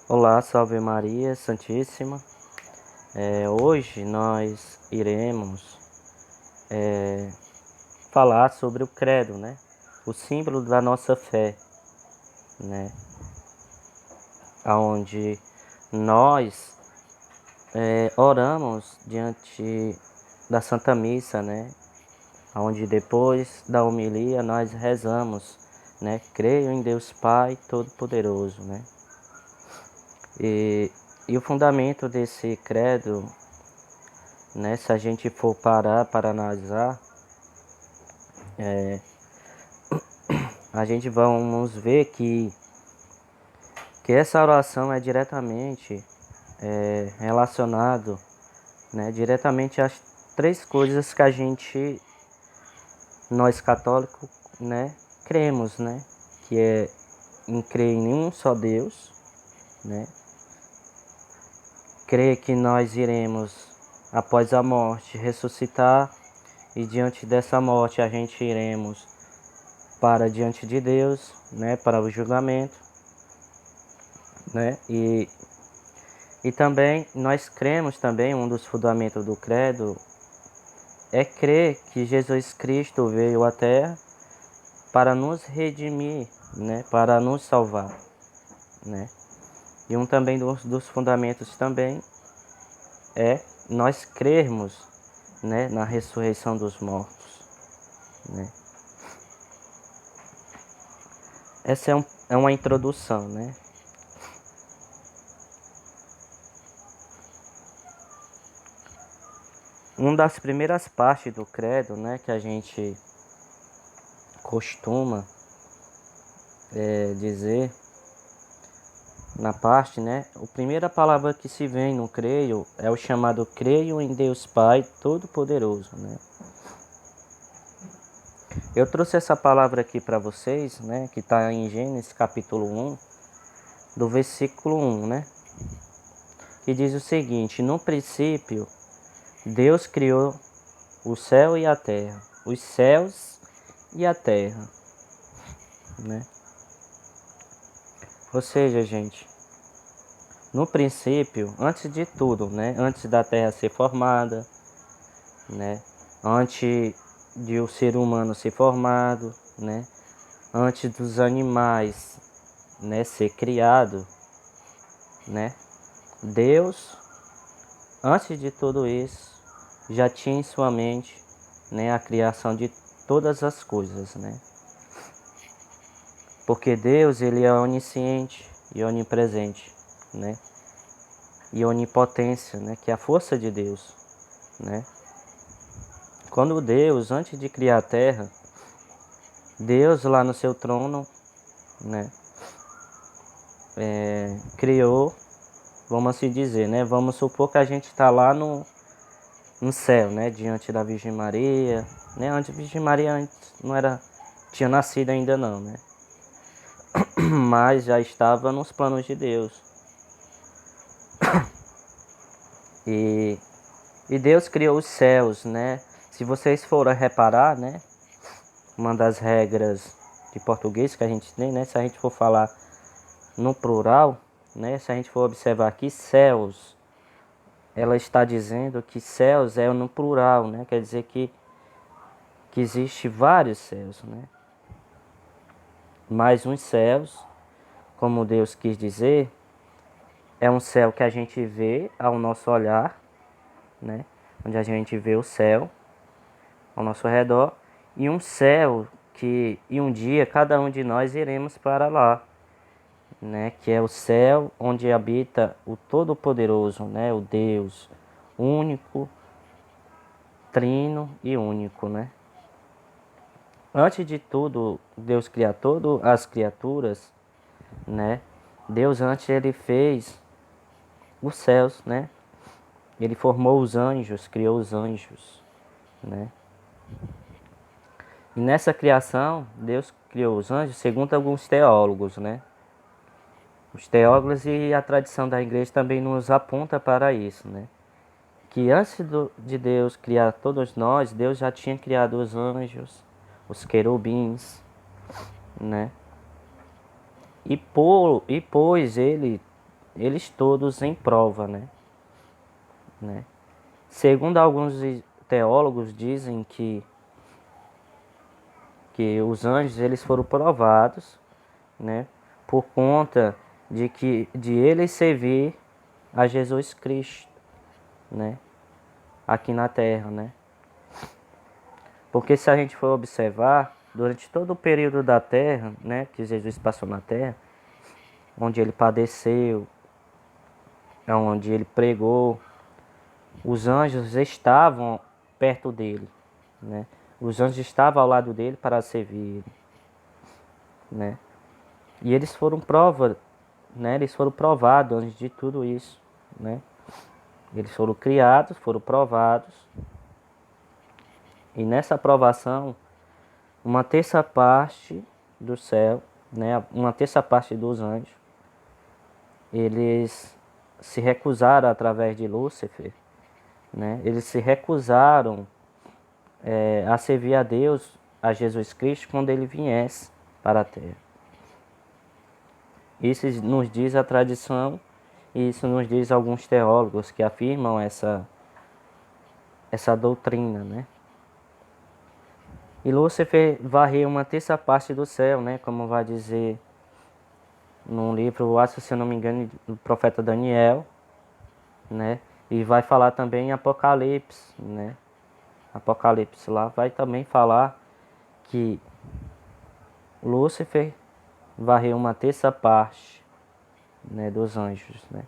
Olá, salve Maria Santíssima. Hoje nós iremos falar sobre o credo, né? O símbolo da nossa fé, né? Onde nós oramos diante da Santa Missa, né? Onde depois da homilia nós rezamos, né? Creio em Deus Pai Todo-Poderoso, né? E o fundamento desse credo, né? Se a gente for parar para analisar, a gente vamos ver que essa oração é diretamente relacionado, né, diretamente às três coisas que nós católicos, né, cremos, né, que é em crer em um só Deus, né, crer que nós iremos após a morte ressuscitar e diante dessa morte a gente iremos para diante de Deus, né, para o julgamento, né, e também nós cremos também, um dos fundamentos do credo é crer que Jesus Cristo veio à Terra para nos redimir, né, para nos salvar, né. E um também dos fundamentos também é nós crermos, né, na ressurreição dos mortos, né. Essa é uma introdução, né. Uma das primeiras partes do credo, né, que a gente costuma dizer na parte, né, a primeira palavra que se vem no creio é o chamado creio em Deus Pai Todo-Poderoso, né. Eu trouxe essa palavra aqui para vocês, né, que está em Gênesis capítulo 1, do versículo 1, né, que diz o seguinte: no princípio, Deus criou o céu e a terra, os céus e a terra, né. Ou seja, gente, no princípio, antes de tudo, né, antes da terra ser formada, né, antes de o ser humano ser formado, né, antes dos animais, né, ser criado, né, Deus, antes de tudo isso, já tinha em sua mente, né, a criação de todas as coisas, né, porque Deus, ele é onisciente e onipresente, né, e onipotência, né, que é a força de Deus, né. Quando Deus, antes de criar a terra, Deus lá no seu trono, né, criou, vamos assim dizer, né, vamos supor que a gente está lá no céu, né, diante da Virgem Maria, né, antes a Virgem Maria antes não era, tinha nascido ainda não, né, mas já estava nos planos de Deus. E, e Deus criou os céus, né, se vocês forem reparar, né, uma das regras de português que a gente tem, né, se a gente for falar no plural, né, se a gente for observar aqui, céus, ela está dizendo que céus é no plural, né, quer dizer que existe vários céus, né, mas uns céus, como Deus quis dizer, é um céu que a gente vê ao nosso olhar, né, onde a gente vê o céu ao nosso redor, e um céu e um dia cada um de nós iremos para lá, né, que é o céu onde habita o Todo-Poderoso, né, o Deus único, trino e único, né. Antes de tudo, Deus criar todas as criaturas, né, Deus antes ele fez os céus, né, ele formou os anjos, criou os anjos, né. E nessa criação, Deus criou os anjos segundo alguns teólogos, né. Os teólogos e a tradição da igreja também nos aponta para isso, né. Que antes de Deus criar todos nós, Deus já tinha criado os anjos, os querubins, né. E pôs ele eles todos em prova, né? Segundo alguns teólogos dizem que os anjos eles foram provados, né, por conta de eles servir a Jesus Cristo, né, aqui na terra, né? Porque se a gente for observar, durante todo o período da terra, né, que Jesus passou na terra, onde ele padeceu, onde ele pregou, os anjos estavam perto dele, né? Os anjos estavam ao lado dele para servir ele, né? E eles foram prova, né? Eles foram provados antes de tudo isso, né? Eles foram criados, foram provados. E nessa aprovação, uma terça parte do céu, né? Uma terça parte dos anjos, eles se recusaram através de Lúcifer, né? Eles se recusaram a servir a Deus, a Jesus Cristo, quando ele viesse para a terra. Isso nos diz a tradição e isso nos diz alguns teólogos que afirmam essa doutrina, né? E Lúcifer varreu uma terça parte do céu, né? Como vai dizer num livro, acho, se eu não me engano, do profeta Daniel, né? E vai falar também em Apocalipse, né? Apocalipse lá vai também falar que Lúcifer varreu uma terça parte, né, dos anjos, né?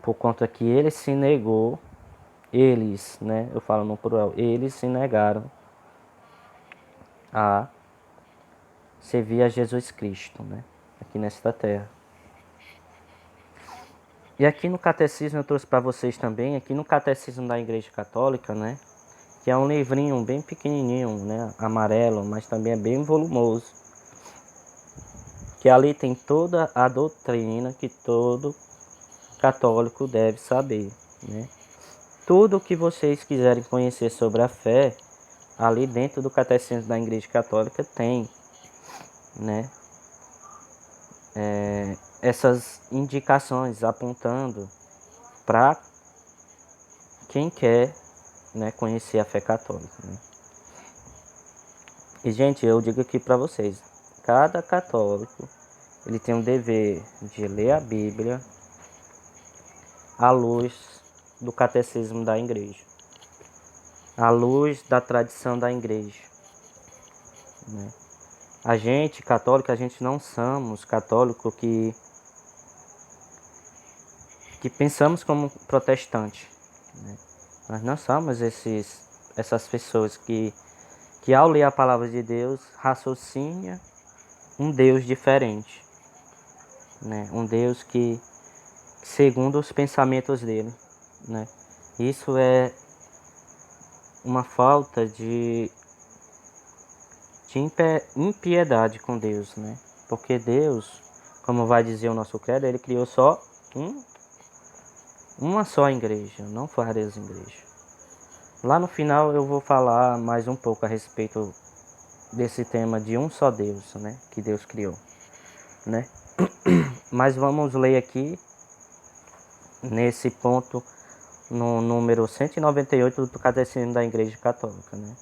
Por conta que ele se negou, eles, né? Eu falo no plural, eles se negaram a servir a Jesus Cristo, né? Aqui nesta terra. E aqui no Catecismo eu trouxe para vocês também, aqui no Catecismo da Igreja Católica, né? Que é um livrinho bem pequenininho, né? Amarelo, mas também é bem volumoso. Que ali tem toda a doutrina que todo católico deve saber, né? Tudo o que vocês quiserem conhecer sobre a fé, ali dentro do Catecismo da Igreja Católica tem, né? Essas indicações apontando para quem quer, né, conhecer a fé católica, né? E, gente, eu digo aqui para vocês, cada católico ele tem o dever de ler a Bíblia à luz do catecismo da igreja, à luz da tradição da igreja, né? A gente, católico, a gente não somos católico que pensamos como protestante, né? Nós não somos essas pessoas que ao ler a palavra de Deus raciocina um Deus diferente, né? Um Deus que segundo os pensamentos dele, né? Isso é uma falta de impiedade com Deus, né? Porque Deus, como vai dizer o nosso credo, ele criou só uma só igreja, não várias igrejas. Lá no final eu vou falar mais um pouco a respeito desse tema de um só Deus, né? Que Deus criou, né? Mas vamos ler aqui nesse ponto no número 198 do Catecismo da Igreja Católica, né?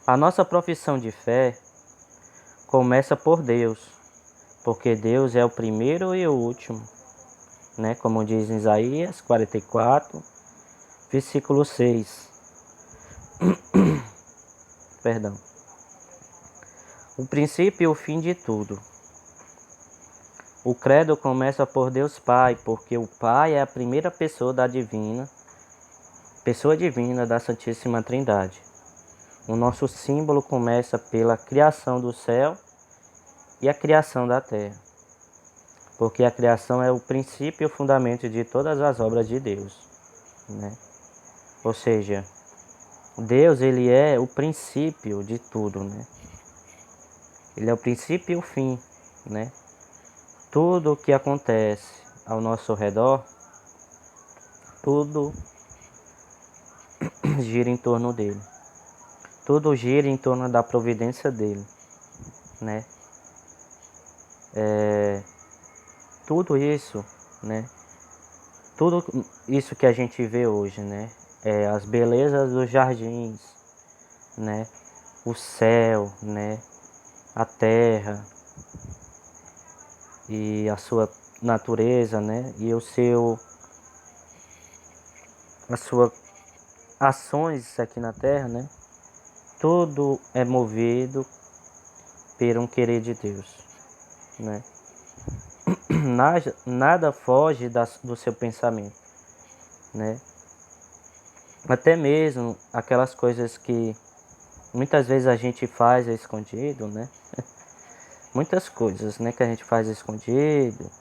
A nossa profissão de fé começa por Deus, porque Deus é o primeiro e o último, né? Como diz em Isaías 44, versículo 6. Perdão. O princípio e o fim de tudo. O credo começa por Deus Pai, porque o Pai é a primeira pessoa divina da Santíssima Trindade. O nosso símbolo começa pela criação do céu e a criação da terra, porque a criação é o princípio e o fundamento de todas as obras de Deus, né? Ou seja, Deus, ele é o princípio de tudo, né? Ele é o princípio e o fim, né? Tudo o que acontece ao nosso redor, tudo gira em torno dele. Tudo gira em torno da providência dele, né? tudo isso, né? Tudo isso que a gente vê hoje, né? As belezas dos jardins, né? O céu, né? A terra e a sua natureza, né? E as suas ações aqui na terra, né? Tudo é movido por um querer de Deus, né? Nada foge do seu pensamento, né? Até mesmo aquelas coisas que muitas vezes a gente faz escondido, né? Muitas coisas, né, que a gente faz escondido,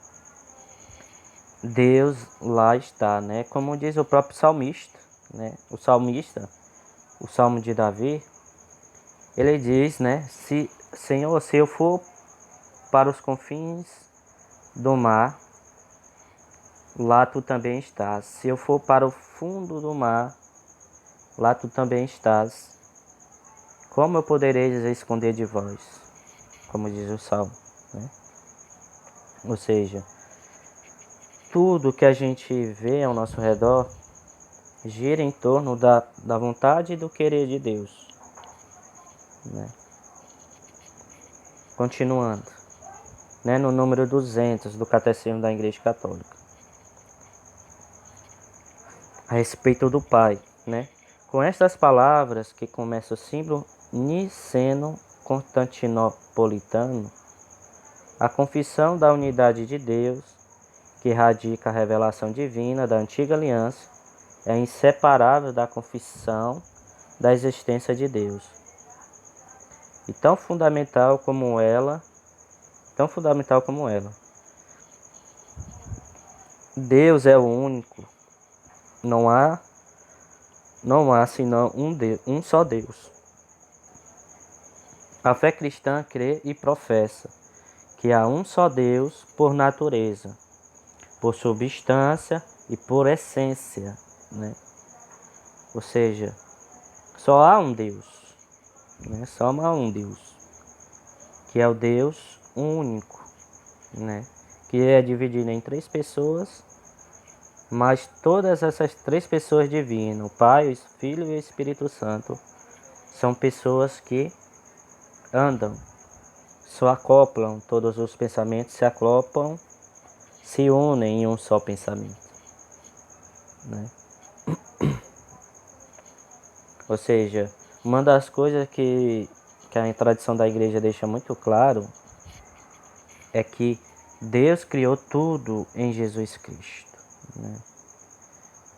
Deus lá está, né? Como diz o próprio salmista, né? O Salmo de Davi, ele diz, né? Senhor, se eu for para os confins do mar, lá tu também estás. Se eu for para o fundo do mar, lá tu também estás. Como eu poderei esconder de vós? Como diz o Salmo, né? Ou seja, tudo que a gente vê ao nosso redor gira em torno da vontade e do querer de Deus, né? Continuando, né, no número 200 do Catecismo da Igreja Católica, a respeito do Pai, né? Com estas palavras que começa o símbolo niceno-constantinopolitano, a confissão da unidade de Deus, que radica a revelação divina da antiga aliança, é inseparável da confissão da existência de Deus. E tão fundamental como ela, Deus é o único, não há senão um só Deus. A fé cristã crê e professa que há um só Deus por natureza, por substância e por essência, né? Ou seja, só há um Deus, né? Só há um Deus, que é o Deus único, né? Que é dividido em três pessoas, mas todas essas três pessoas divinas, o Pai, o Filho e o Espírito Santo, são pessoas que andam, só acoplam, todos os pensamentos se acoplam, se unem em um só pensamento, né? Ou seja, uma das coisas que a tradição da igreja deixa muito claro é que Deus criou tudo em Jesus Cristo, né?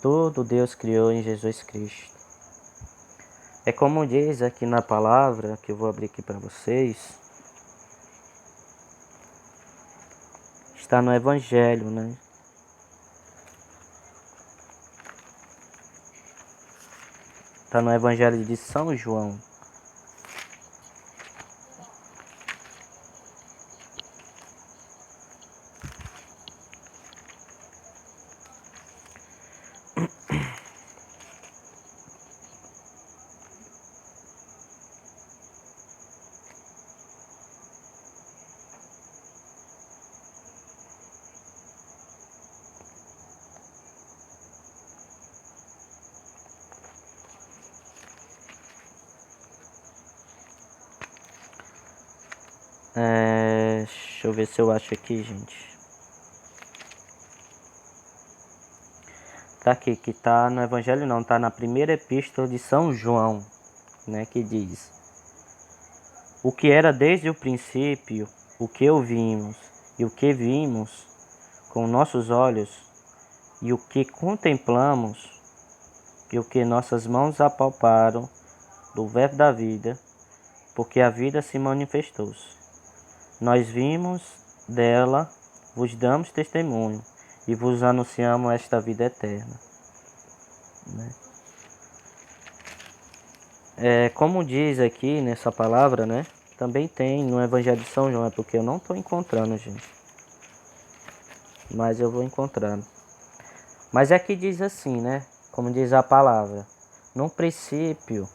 Tudo Deus criou em Jesus Cristo. É como diz aqui na palavra, que eu vou abrir aqui para vocês, está no Evangelho, né? Está no Evangelho de São João. Deixa eu ver se eu acho aqui, gente. Tá aqui, que tá no Evangelho não, tá na primeira epístola de São João, né, que diz: o que era desde o princípio, o que ouvimos e o que vimos com nossos olhos, e o que contemplamos, e o que nossas mãos apalparam do verbo da vida, porque a vida se manifestou-se. Nós vimos dela, vos damos testemunho, e vos anunciamos esta vida eterna, né? Como diz aqui nessa palavra, né? Também tem no Evangelho de São João, é porque eu não estou encontrando, gente. Mas eu vou encontrando. Mas aqui diz assim, né? Como diz a palavra: no princípio,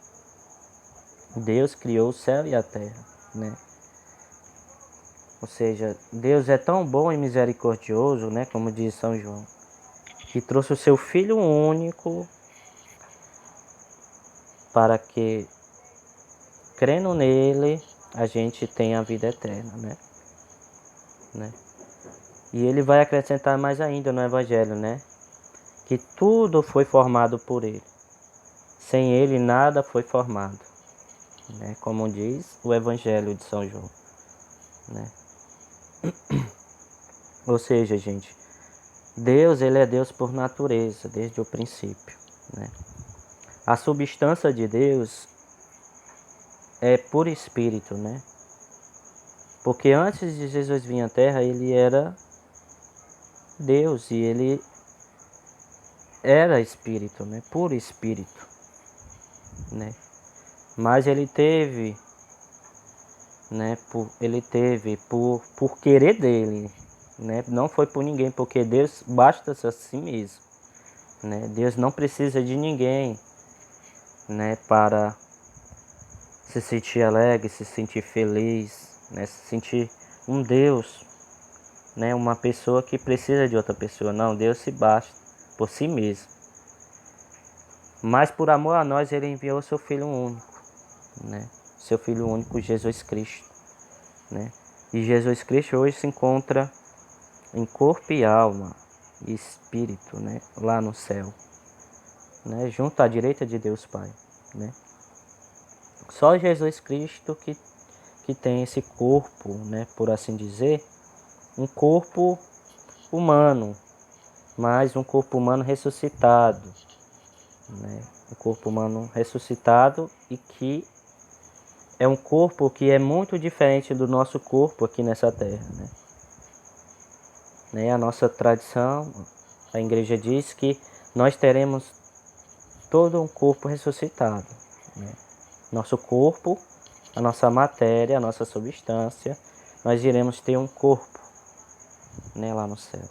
Deus criou o céu e a terra, né? Ou seja, Deus é tão bom e misericordioso, né, como diz São João, que trouxe o seu Filho único para que, crendo nele, a gente tenha a vida eterna, né? E ele vai acrescentar mais ainda no Evangelho, né? Que tudo foi formado por ele. Sem ele nada foi formado, né? Como diz o Evangelho de São João, né? Ou seja, gente, Deus, ele é Deus por natureza, desde o princípio, né? A substância de Deus é por espírito, né? Porque antes de Jesus vir à Terra, ele era Deus e ele era espírito, né? Puro espírito, né? Mas ele teve, né? Por querer dele, né? Não foi por ninguém, porque Deus basta-se a si mesmo, né? Deus não precisa de ninguém, né? Para se sentir alegre, se sentir feliz, né? Se sentir um Deus, né? Uma pessoa que precisa de outra pessoa. Não, Deus se basta por si mesmo. Mas por amor a nós, ele enviou seu Filho único, né? Seu Filho único, Jesus Cristo, né? E Jesus Cristo hoje se encontra em corpo e alma e espírito, né? Lá no céu, né? Junto à direita de Deus Pai, né? Só Jesus Cristo que tem esse corpo, né? Por assim dizer, um corpo humano, mas um corpo humano ressuscitado, né? Um corpo humano ressuscitado e que é um corpo que é muito diferente do nosso corpo aqui nessa terra, né? A nossa tradição, a igreja diz que nós teremos todo um corpo ressuscitado, né? Nosso corpo, a nossa matéria, a nossa substância, nós iremos ter um corpo, né? Lá no céu.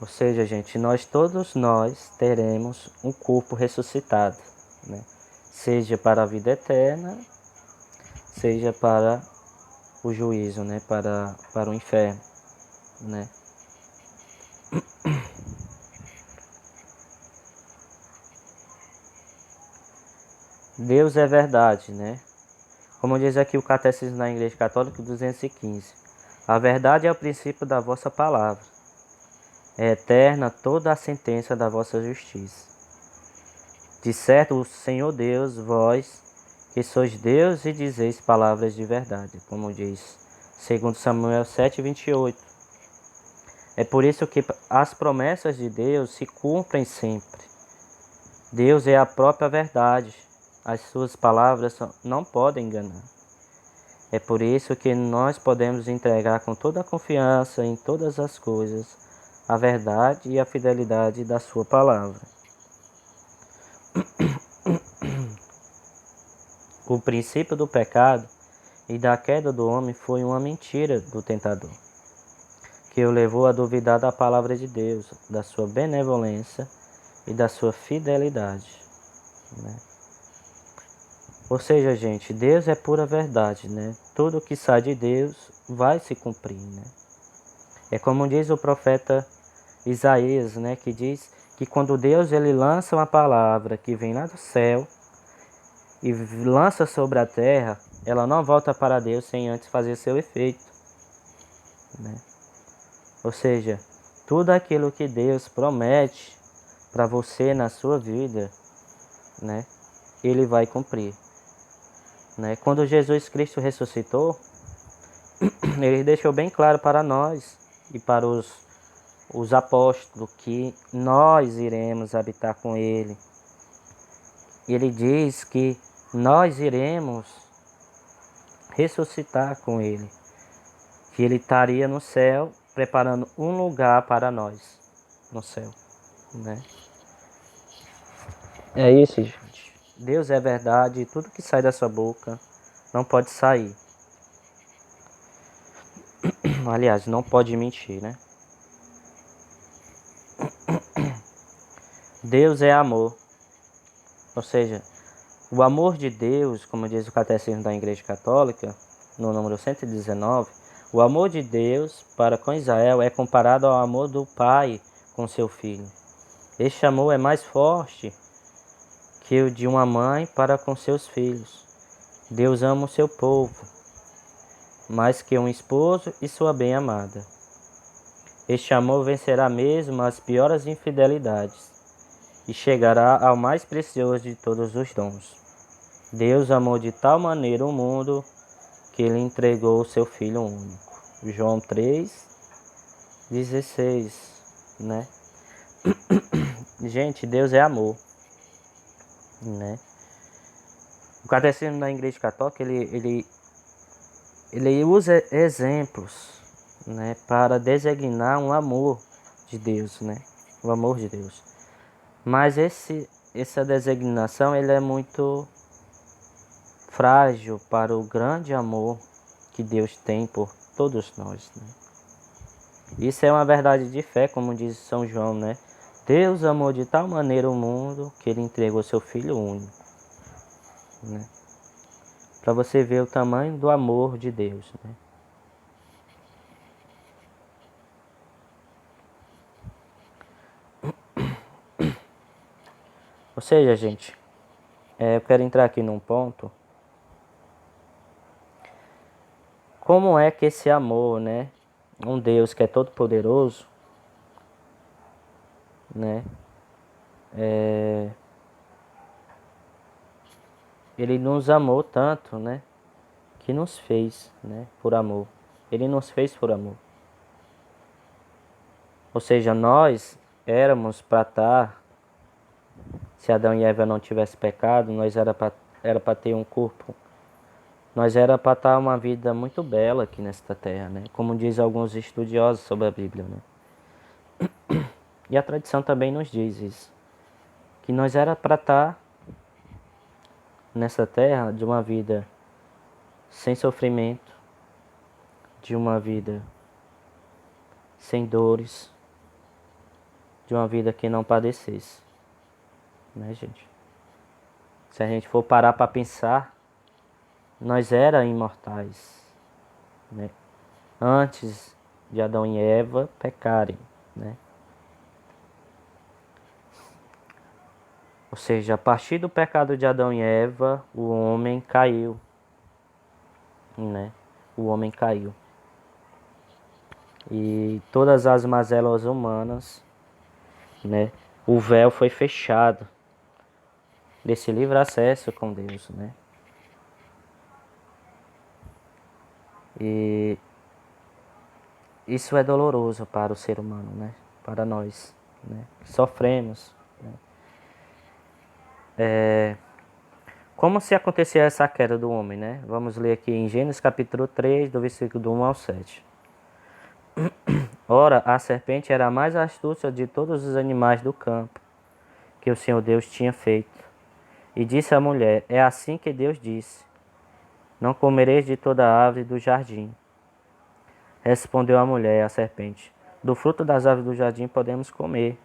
Ou seja, gente, todos nós teremos um corpo ressuscitado, né? Seja para a vida eterna, seja para o juízo, né? Para o inferno, né? Deus é verdade, né? Como diz aqui o Catecismo da Igreja Católica 215. A verdade é o princípio da vossa palavra. É eterna toda a sentença da vossa justiça. De certo, o Senhor Deus, vós, que sois Deus e dizeis palavras de verdade, como diz 2 Samuel 7:28. É por isso que as promessas de Deus se cumprem sempre. Deus é a própria verdade. As suas palavras não podem enganar. É por isso que nós podemos entregar com toda a confiança em todas as coisas a verdade e a fidelidade da sua palavra. O princípio do pecado e da queda do homem foi uma mentira do tentador, que o levou a duvidar da palavra de Deus, da sua benevolência e da sua fidelidade, né? Ou seja, gente, Deus é pura verdade, né? Tudo que sai de Deus vai se cumprir, né? É como diz o profeta Isaías, né? Que diz que quando Deus ele lança uma palavra que vem lá do céu e lança sobre a terra, ela não volta para Deus sem antes fazer seu efeito, né? Ou seja, tudo aquilo que Deus promete para você na sua vida, né? Ele vai cumprir, né? Quando Jesus Cristo ressuscitou, ele deixou bem claro para nós e para os apóstolos que nós iremos habitar com ele. E ele diz que nós iremos ressuscitar com ele, que ele estaria no céu preparando um lugar para nós no céu, né? É isso, gente. Deus é verdade e tudo que sai da sua boca não pode sair. Aliás, não pode mentir, né? Deus é amor. Ou seja, O amor de Deus, como diz o Catecismo da Igreja Católica, no número 119, o amor de Deus para com Israel é comparado ao amor do pai com seu filho. Este amor é mais forte que o de uma mãe para com seus filhos. Deus ama o seu povo, mais que um esposo e sua bem-amada. Este amor vencerá mesmo as piores infidelidades e chegará ao mais precioso de todos os dons. Deus amou de tal maneira o mundo que ele entregou o seu Filho único. João 3:16, né? Gente, Deus é amor, né? O Catecismo da Igreja Católica, ele usa exemplos, né, para designar um amor de Deus, né? O amor de Deus. Mas essa designação ele é muito frágil para o grande amor que Deus tem por todos nós, né? Isso é uma verdade de fé, como diz São João, né? Deus amou de tal maneira o mundo que ele entregou seu Filho único, né? Para você ver o tamanho do amor de Deus, né? Ou seja, gente, eu quero entrar aqui num ponto. Como é que esse amor, né? Um Deus que é todo poderoso, né? Ele nos amou tanto, né? Que nos fez, né? Por amor. Ele nos fez por amor. Ou seja, nós éramos para estar, se Adão e Eva não tivessem pecado, nós era para ter um corpo. Nós era para estar uma vida muito bela aqui nesta terra, né? Como diz alguns estudiosos sobre a Bíblia, né? E a tradição também nos diz isso. Que nós era para estar nessa terra de uma vida sem sofrimento, de uma vida sem dores, de uma vida que não padecesse, né, gente? Se a gente for parar para pensar, nós era imortais, né? Antes de Adão e Eva pecarem, né? Ou seja, a partir do pecado de Adão e Eva, o homem caiu, né? O homem caiu. E todas as mazelas humanas, né? O véu foi fechado desse livre acesso com Deus, né? E isso é doloroso para o ser humano, né? Para nós, né? Sofremos, né? Como se acontecia essa queda do homem, né? Vamos ler aqui em Gênesis capítulo 3, do versículo do 1 ao 7. Ora, a serpente era a mais astúcia de todos os animais do campo que o Senhor Deus tinha feito. E disse à mulher: é assim que Deus disse: não comereis de toda a árvore do jardim. Respondeu a mulher à serpente: do fruto das árvores do jardim podemos comer,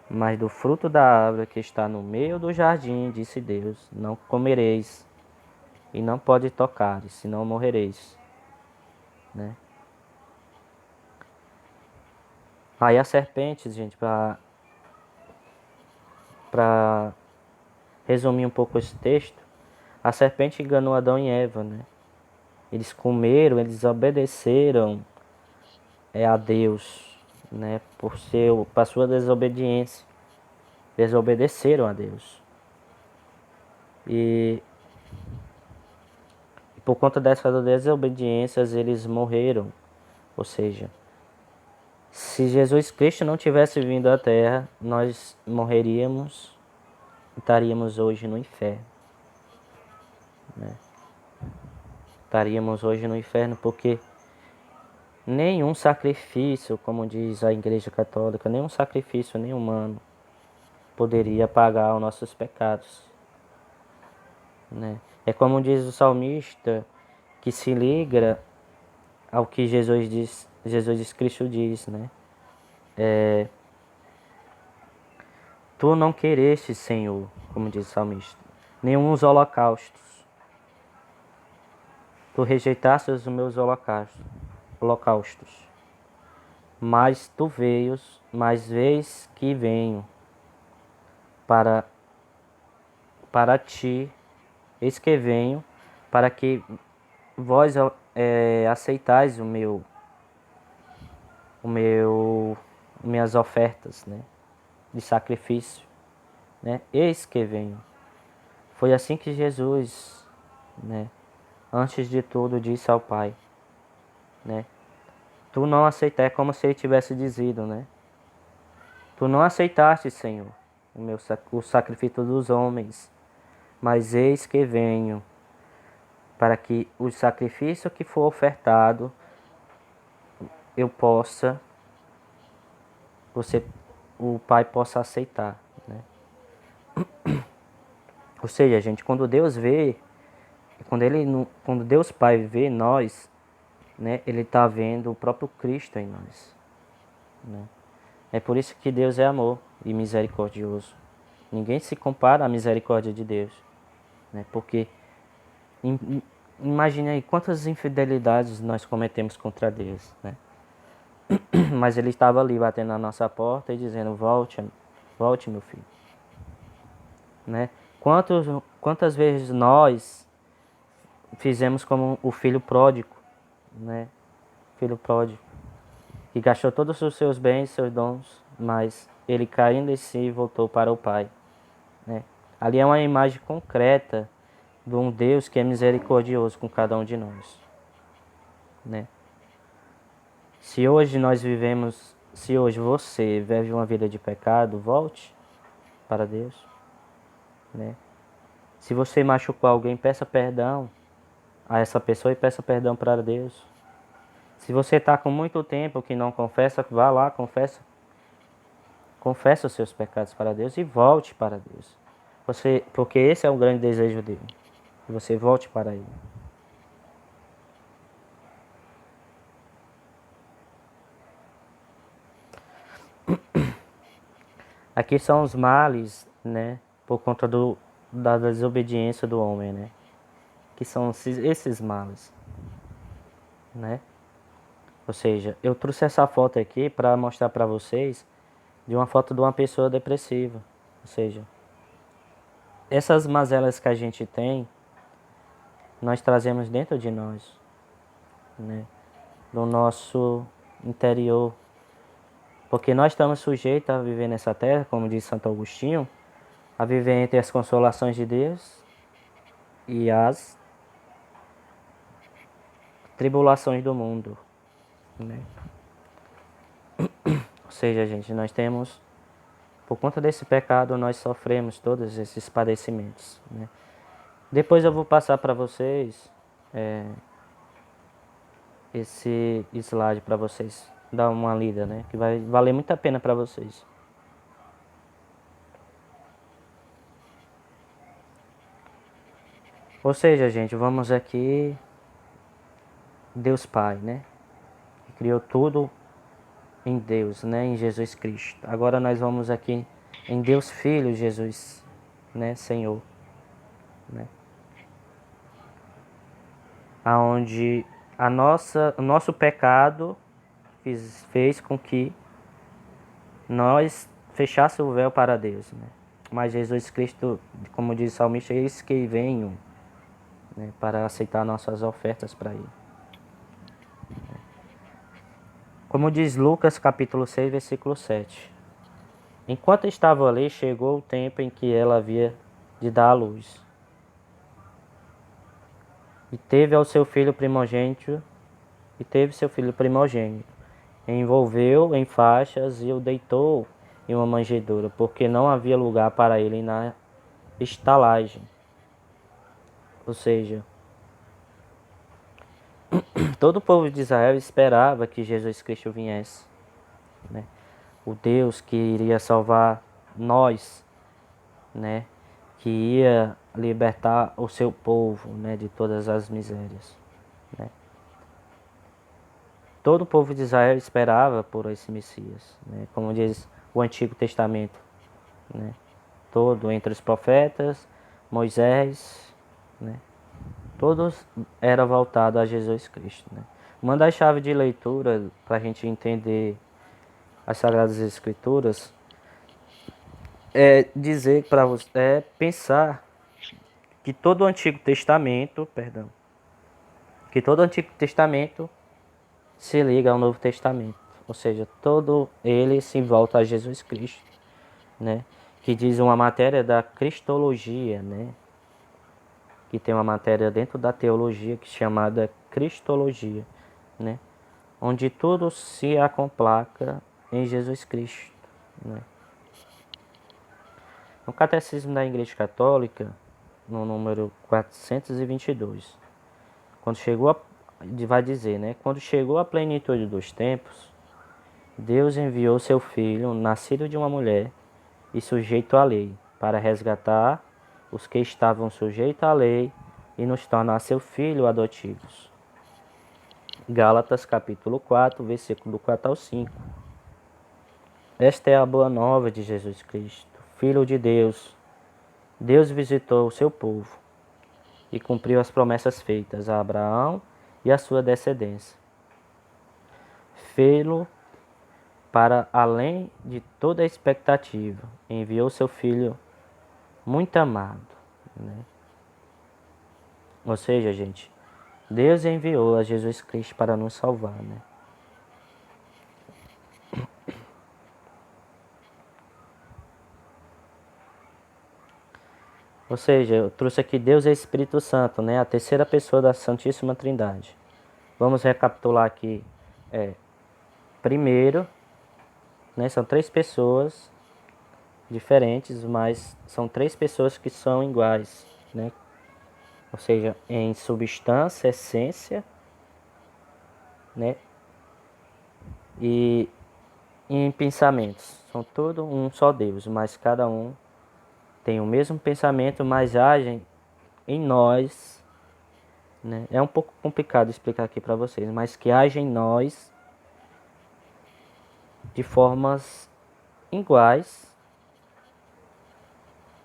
mas do fruto da árvore que está no meio do jardim, disse Deus, não comereis, e não pode tocar, senão morrereis, né? Aí a serpente, gente, para resumir um pouco esse texto, a serpente enganou Adão e Eva, né? Eles comeram, eles obedeceram a Deus, né? Por sua desobediência. Desobedeceram a Deus. E por conta dessas desobediências, eles morreram. Ou seja, se Jesus Cristo não tivesse vindo à Terra, nós morreríamos e estaríamos hoje no inferno, né? Estaríamos hoje no inferno porque nenhum sacrifício, como diz a Igreja Católica, nenhum sacrifício nem humano poderia pagar os nossos pecados, né? É como diz o salmista, que se liga ao que Jesus Cristo diz, né? Tu não quereste, Senhor, como diz o salmista, nenhum os holocaustos. Tu rejeitaste os meus holocaustos. Mas tu veios, mas vês que venho para ti, eis que venho, para que vós aceitais minhas ofertas, né, de sacrifício, né? Eis que venho. Foi assim que Jesus, né, antes de tudo disse ao Pai, né? Tu não aceitaste, é como se ele tivesse dizido, né? Tu não aceitaste, Senhor, o sacrifício dos homens, mas eis que venho, para que o sacrifício que for ofertado, eu possa, o Pai possa aceitar, né? Ou seja, gente, quando Deus vê, quando Deus Pai vê nós, né, Ele está vendo o próprio Cristo em nós, né? É por isso que Deus é amor e misericordioso. Ninguém se compara à misericórdia de Deus, né? Porque imagine aí quantas infidelidades nós cometemos contra Deus, né? Mas Ele estava ali batendo na nossa porta e dizendo: volte, volte, meu filho, né? Quantas vezes nós fizemos como o filho pródigo, né? Filho pródigo, que gastou todos os seus bens, seus dons, mas ele caindo em si voltou para o Pai, né? Ali é uma imagem concreta de um Deus que é misericordioso com cada um de nós, né? Se hoje você vive uma vida de pecado, volte para Deus, né? Se você machucou alguém, peça perdão a essa pessoa e peça perdão para Deus. Se você está com muito tempo que não confessa, vá lá, confessa os seus pecados para Deus e volte para Deus. Porque esse é o grande desejo dele, que você volte para Ele. Aqui são os males, né, por conta da desobediência do homem, né, que são esses males, né. Ou seja, eu trouxe essa foto aqui para mostrar para vocês de uma foto de uma pessoa depressiva. Ou seja, essas mazelas que a gente tem, nós trazemos dentro de nós, né, no nosso interior. Porque nós estamos sujeitos a viver nessa terra, como diz Santo Agostinho, a viver entre as consolações de Deus e as tribulações do mundo, né? Ou seja, gente, nós temos, por conta desse pecado, nós sofremos todos esses padecimentos, né? Depois eu vou passar para vocês esse slide para vocês dar uma lida, né? Que vai valer muito a pena para vocês. Ou seja, gente, vamos aqui, Deus Pai, né? Que criou tudo em Deus, né? Em Jesus Cristo. Agora nós vamos aqui em Deus Filho, Jesus, né? Senhor, né? Aonde o nosso pecado fez com que nós fechássemos o véu para Deus, né? Mas Jesus Cristo, como diz o salmista, eis que venho, né, para aceitar nossas ofertas para Ele. Como diz Lucas capítulo 6, versículo 7. Enquanto estava ali, chegou o tempo em que ela havia de dar à luz. E teve seu filho primogênito, envolveu em faixas e o deitou em uma manjedoura, porque não havia lugar para ele na estalagem. Ou seja, todo o povo de Israel esperava que Jesus Cristo viesse, né? O Deus que iria salvar nós, né? Que ia libertar o seu povo, né, de todas as misérias, né? Todo o povo de Israel esperava por esse Messias, né? Como diz o Antigo Testamento, né? Todo entre os profetas, Moisés, né? Todos eram voltados a Jesus Cristo, né? Uma das chaves de leitura para a gente entender as Sagradas Escrituras é dizer para você, é pensar que todo o Antigo Testamento, perdão, que todo o Antigo Testamento se liga ao Novo Testamento, ou seja, todo ele se volta a Jesus Cristo, né? Que diz uma matéria da cristologia, né? Que tem uma matéria dentro da teologia que é chamada cristologia, né? Onde tudo se acomplaca em Jesus Cristo, né? No Catecismo da Igreja Católica, no número 422, quando chegou a, vai dizer, né? Quando chegou a plenitude dos tempos, Deus enviou seu Filho, nascido de uma mulher e sujeito à lei, para resgatar os que estavam sujeitos à lei e nos tornar seu filho adotivos. Gálatas capítulo 4, versículo 4 ao 5. Esta é a boa nova de Jesus Cristo, Filho de Deus. Deus visitou o seu povo e cumpriu as promessas feitas a Abraão e a sua descendência. Fê-lo para além de toda a expectativa. Enviou seu Filho muito amado, né? Ou seja, gente, Deus enviou a Jesus Cristo para nos salvar, né? Ou seja, eu trouxe aqui Deus é Espírito Santo, né? A terceira pessoa da Santíssima Trindade. Vamos recapitular aqui. Primeiro, né? São três pessoas diferentes, mas são três pessoas que são iguais, né? Ou seja, em substância, essência, né? E em pensamentos. São todos um só Deus, mas cada um tem o mesmo pensamento, mas agem em nós, né? É um pouco complicado explicar aqui para vocês, mas que agem em nós de formas iguais,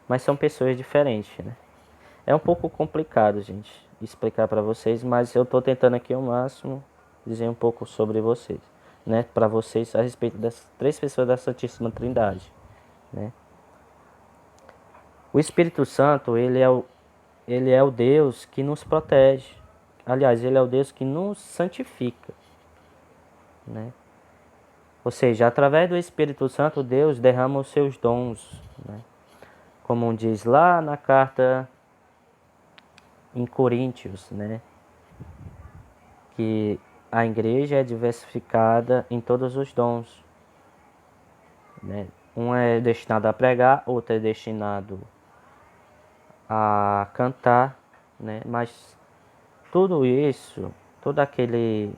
mas são pessoas diferentes, né? É um pouco complicado, gente, explicar para vocês, mas eu tô tentando aqui ao máximo dizer um pouco sobre vocês, né? Para vocês a respeito das três pessoas da Santíssima Trindade, né? O Espírito Santo, ele é o Deus que nos protege. Aliás, ele é o Deus que nos santifica, né? Ou seja, através do Espírito Santo, Deus derrama os seus dons, né? Como diz lá na carta em Coríntios, né? Que a igreja é diversificada em todos os dons, né? Um é destinado a pregar, outro é destinado a cantar, né? Mas tudo isso, todo aquele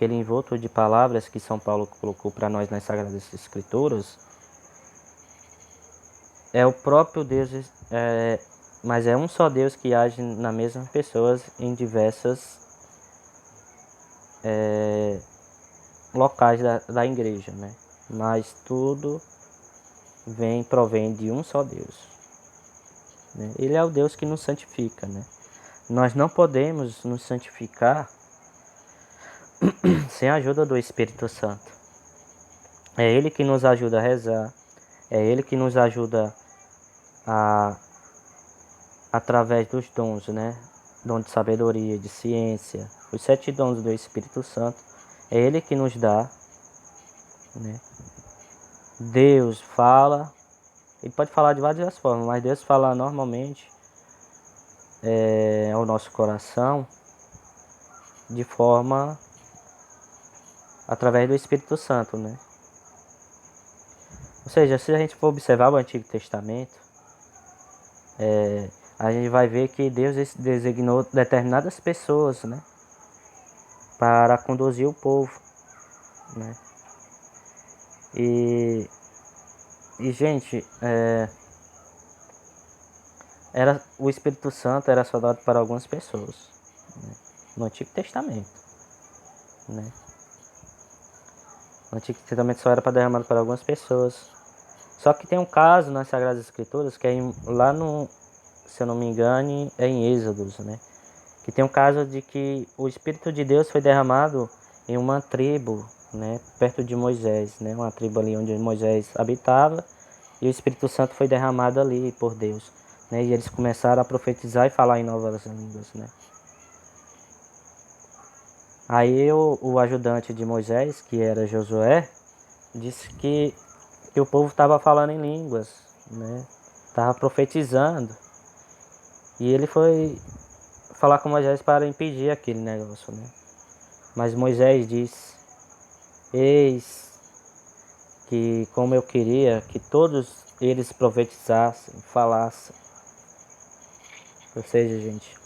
envolto de palavras que São Paulo colocou para nós nas Sagradas Escrituras, é o próprio Deus, mas é um só Deus que age na mesma pessoas em diversas locais da igreja, né? Mas tudo provém de um só Deus, né? Ele é o Deus que nos santifica, né? Nós não podemos nos santificar sem a ajuda do Espírito Santo. É Ele que nos ajuda a rezar, é Ele que nos ajuda a, através dos dons, né? Dom de sabedoria, de ciência, os 7 dons do Espírito Santo, é Ele que nos dá, né? Deus fala, Ele pode falar de várias formas, mas Deus fala normalmente ao nosso coração de forma através do Espírito Santo, né? Ou seja, se a gente for observar o Antigo Testamento, a gente vai ver que Deus designou determinadas pessoas, né, para conduzir o povo, né? E gente, o Espírito Santo era só dado para algumas pessoas, né, no Antigo Testamento, né? O Antigo Testamento só era para derramado para algumas pessoas. Só que tem um caso nas Sagradas Escrituras que é lá no, se eu não me engano, é em Êxodos, né? Que tem um caso de que o Espírito de Deus foi derramado em uma tribo, né? Perto de Moisés, né? Uma tribo ali onde Moisés habitava, e o Espírito Santo foi derramado ali por Deus, né? E eles começaram a profetizar e falar em novas línguas, né? Aí o ajudante de Moisés, que era Josué, disse que o povo estava falando em línguas, né? Estava profetizando. E ele foi falar com Moisés para impedir aquele negócio, né? Mas Moisés disse: eis que como eu queria que todos eles profetizassem, falassem. Ou seja, gente,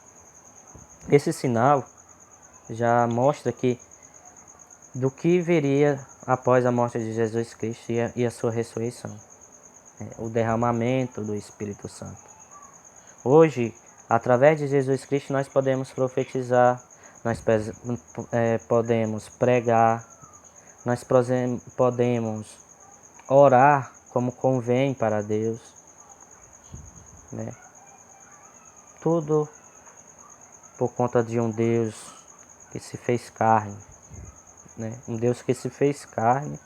esse sinal já mostra que do que viria após a morte de Jesus Cristo e a sua ressurreição, o derramamento do Espírito Santo. Hoje, através de Jesus Cristo, nós podemos profetizar, nós podemos pregar, nós podemos orar como convém para Deus, né? Tudo por conta de um Deus que se fez carne, né? Um Deus que se fez carne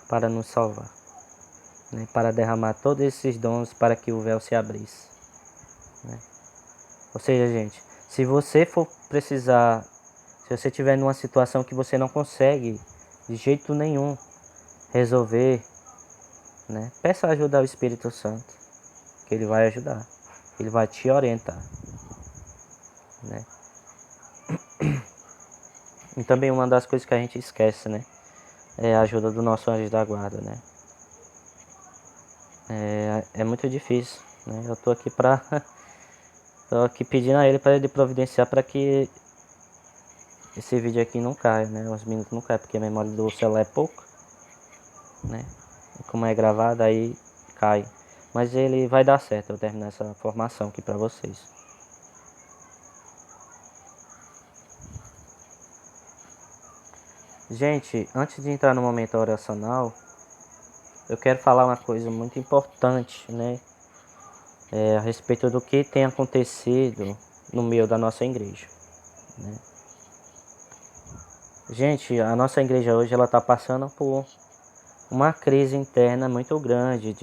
para nos salvar, né? Para derramar todos esses dons para que o véu se abrisse, né? Ou seja, gente, se você for precisar, se você estiver numa situação que você não consegue de jeito nenhum resolver, né? Peça ajuda ao Espírito Santo, que ele vai ajudar, ele vai te orientar, né? E também uma das coisas que a gente esquece, né? É a ajuda do nosso anjo da guarda, né? É muito difícil, né? Eu tô aqui tô aqui pedindo a ele para ele providenciar para que esse vídeo aqui não caia, né? Os minutos não caem, porque a memória do celular é pouco, né? E como é gravado, aí cai. Mas ele vai dar certo eu terminar essa formação aqui para vocês. Gente, antes de entrar no momento oracional, eu quero falar uma coisa muito importante, né? A respeito do que tem acontecido no meio da nossa igreja, né? Gente, a nossa igreja hoje ela está passando por uma crise interna muito grande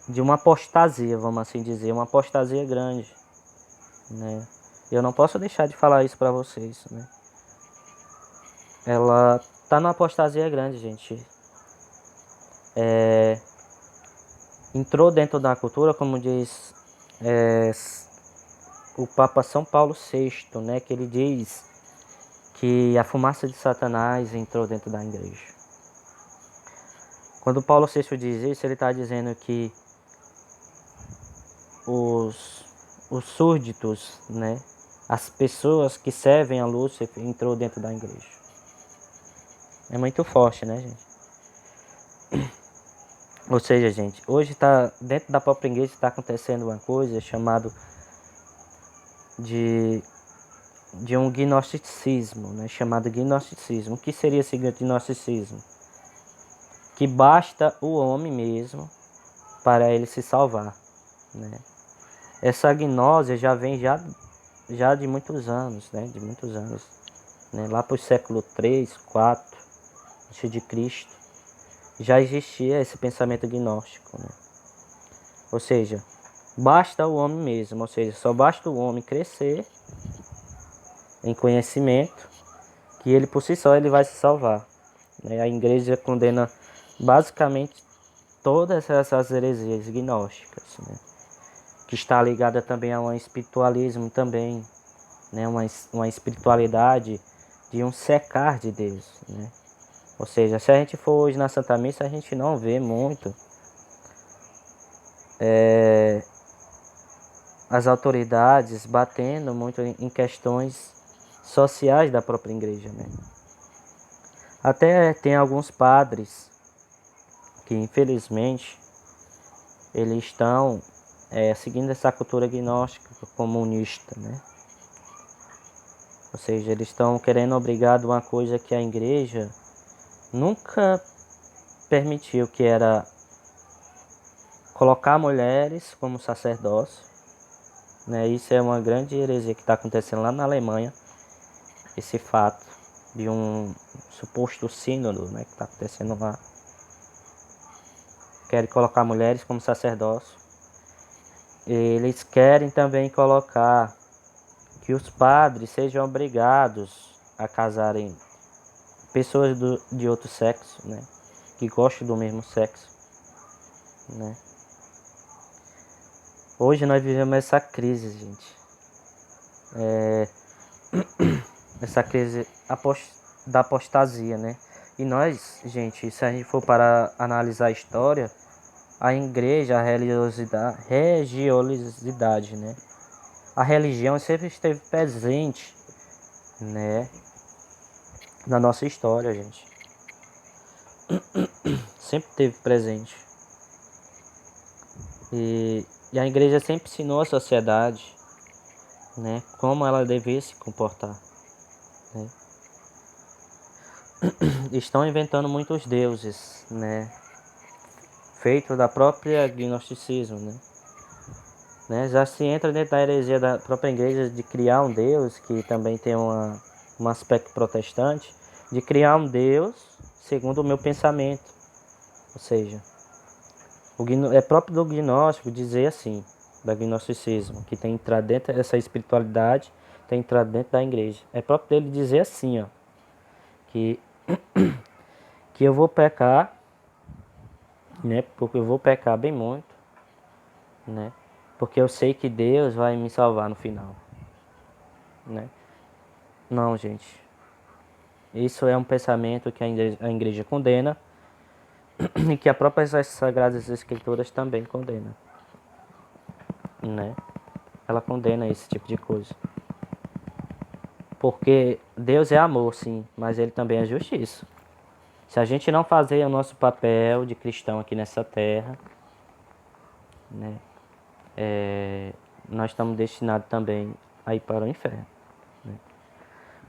de uma apostasia, vamos assim dizer, uma apostasia grande, né? Eu não posso deixar de falar isso para vocês, né? Ela tá numa apostasia grande, gente. Entrou dentro da cultura, como diz o Papa São Paulo VI, né? Que ele diz que a fumaça de Satanás entrou dentro da igreja. Quando Paulo VI diz isso, ele está dizendo que os súditos, né? As pessoas que servem a Lúcifer entrou dentro da igreja. É muito forte, né, gente? Ou seja, gente, hoje tá dentro da própria igreja está acontecendo uma coisa chamada de um gnosticismo, né? Chamado gnosticismo. O que seria esse gnosticismo? Que basta o homem mesmo para ele se salvar, né? Essa gnose já vem já de muitos anos, né? De muitos anos, né? Lá para o século 3, 4 antes de Cristo, já existia esse pensamento gnóstico, né? Ou seja, basta o homem mesmo, ou seja, só basta o homem crescer em conhecimento, que ele por si só ele vai se salvar, né? A igreja condena basicamente todas essas heresias gnósticas, né? Que está ligada também a um espiritualismo também, né? Uma espiritualidade de um secar de Deus, né? Ou seja, se a gente for hoje na Santa Missa, a gente não vê muito as autoridades batendo muito em questões sociais da própria igreja, né? Até tem alguns padres que infelizmente eles estão seguindo essa cultura gnóstica comunista, né? Ou seja, eles estão querendo obrigar uma coisa que a igreja nunca permitiu, que era colocar mulheres como sacerdócio, né? Isso é uma grande heresia que está acontecendo lá na Alemanha, esse fato de um suposto sínodo, né, que está acontecendo lá. Querem colocar mulheres como sacerdócio. Eles querem também colocar que os padres sejam obrigados a casarem pessoas de outro sexo, né, que gostam do mesmo sexo, né. Hoje nós vivemos essa crise, gente. Essa crise da apostasia, né? E nós, gente, se a gente for para analisar a história, a igreja, a religiosidade, né? A religião sempre esteve presente, né? Na nossa história, gente. Sempre esteve presente. E a igreja sempre ensinou a sociedade, né? Como ela devia se comportar, né? Estão inventando muitos deuses, né? Feito da própria gnosticismo, né? Já se entra dentro da heresia da própria igreja de criar um Deus, que também tem um aspecto protestante, de criar um Deus segundo o meu pensamento. Ou seja, é próprio do gnóstico dizer assim, da gnosticismo, que tem entrado dentro dessa espiritualidade, tem entrado dentro da igreja. É próprio dele dizer assim, ó, que, que eu vou pecar, né? Porque eu vou pecar bem muito, né? Porque eu sei que Deus vai me salvar no final, né? Não, gente. Isso é um pensamento que a igreja condena e que a própria Sagradas Escrituras também condena, né? Ela condena esse tipo de coisa. Porque Deus é amor, sim, mas Ele também é justiça. Se a gente não fazer o nosso papel de cristão aqui nessa terra, né? Nós estamos destinados também a ir para o inferno, né?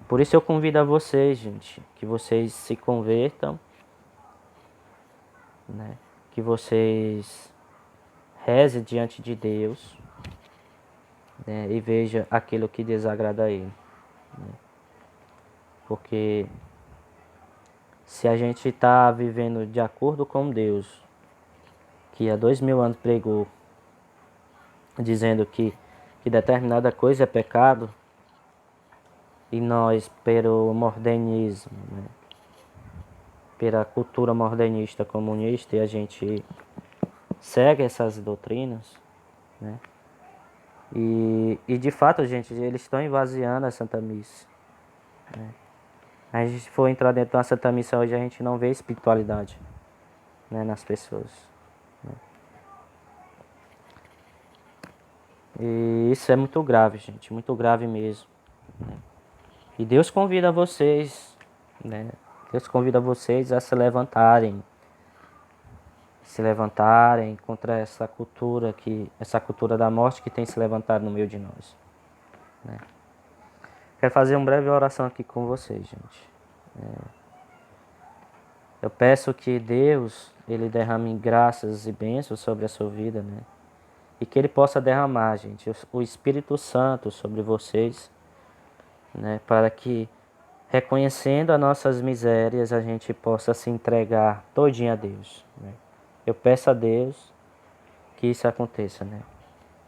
Por isso eu convido a vocês, gente, que vocês se convertam, né? Que vocês rezem diante de Deus, né? E veja aquilo que desagrada a Ele, né? Porque se a gente está vivendo de acordo com Deus, que há 2000 anos pregou, dizendo que determinada coisa é pecado, e nós, pelo modernismo, né? Pela cultura modernista comunista, e a gente segue essas doutrinas, né? E de fato, gente, eles estão esvaziando a Santa Missa, né? A gente for entrar dentro da Santa Missa hoje, a gente não vê espiritualidade, né, nas pessoas, né? E isso é muito grave, gente, muito grave mesmo, né? E Deus convida vocês, né? Deus convida vocês a se levantarem contra essa cultura da morte que tem se levantado no meio de nós, né? Quero fazer uma breve oração aqui com vocês, gente. Eu peço que Deus, Ele derrame graças e bênçãos sobre a sua vida, né? E que Ele possa derramar, gente, o Espírito Santo sobre vocês, né? Para que, reconhecendo as nossas misérias, a gente possa se entregar todinho a Deus, né? Eu peço a Deus que isso aconteça, né?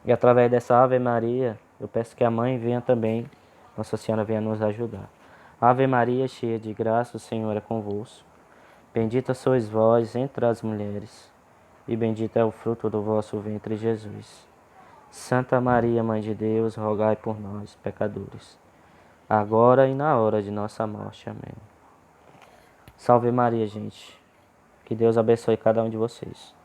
E através dessa Ave Maria, eu peço que a Mãe venha também, Nossa Senhora venha nos ajudar. Ave Maria, cheia de graça, o Senhor é convosco. Bendita sois vós entre as mulheres, e bendito é o fruto do vosso ventre, Jesus. Santa Maria, Mãe de Deus, rogai por nós, pecadores, agora e na hora de nossa morte. Amém. Salve Maria, gente. Que Deus abençoe cada um de vocês.